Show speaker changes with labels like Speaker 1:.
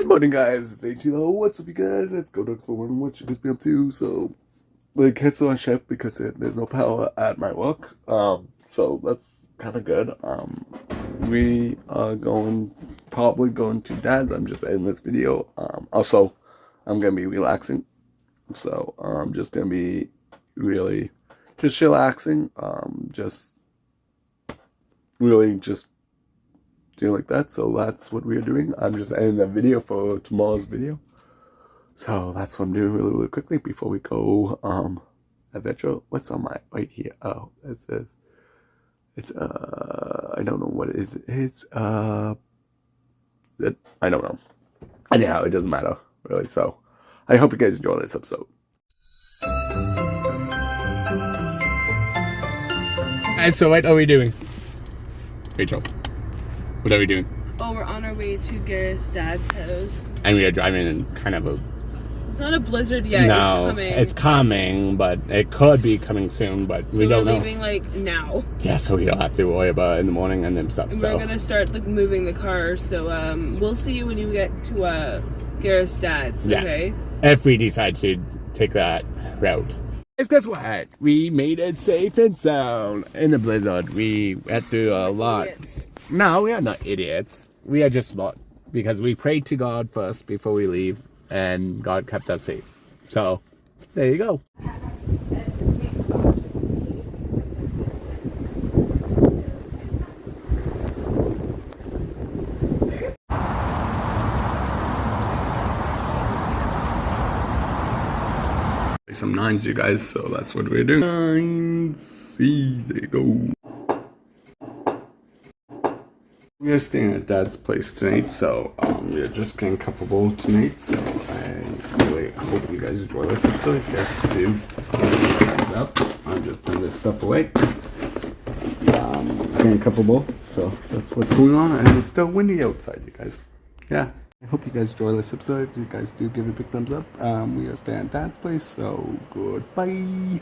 Speaker 1: Good morning, guys. It's HLO. What's up, you guys? Let's go to one. What you guys been up to? So, the kids on shift because there's no power at my work. So that's kind of good. We are probably going to Dad's. I'm just editing this video. Also, I'm gonna be relaxing. So, I'm just gonna be really just chillaxing. Just really just doing like that. So that's what we're doing. I'm just editing that video for tomorrow's video. So that's what I'm doing really quickly before we go adventure. What's on my right here? Oh, it says it's I don't know what it is. It's I don't know. Anyhow, it doesn't matter really. So I hope you guys enjoy this episode. And so what are we doing? Rachel, what are we doing?
Speaker 2: Oh, we're on our way to Gareth's dad's house.
Speaker 1: And we are driving in kind of a...
Speaker 2: It's not a blizzard yet.
Speaker 1: No,
Speaker 2: it's coming.
Speaker 1: It's coming, but it could be coming soon, but we don't know.
Speaker 2: We're leaving like now.
Speaker 1: Yeah, so we don't have to worry about it in the morning and then stuff.
Speaker 2: And
Speaker 1: so
Speaker 2: we're gonna start like moving the car. So we'll see you when you get to Gareth's dad's.
Speaker 1: Yeah.
Speaker 2: Okay.
Speaker 1: If we decide to take that route. Guess what? We made it safe and sound in the blizzard. We had to a lot.
Speaker 2: Idiots.
Speaker 1: No, we are not idiots. We are just smart because we prayed to God first before we leave, and God kept us safe. So, there you go. Some nines, you guys, so that's what we're doing. Nines, see, there you go. We are staying at Dad's place tonight, so we're just getting comfortable tonight. So I really hope you guys enjoy this episode. If you guys do, thumbs up. I'm just putting this stuff away. Getting comfortable, so that's what's going on, and it's still windy outside, you guys. Yeah. I hope you guys enjoy this episode. If you guys do, give it a big thumbs up. We are staying at Dad's place, so goodbye.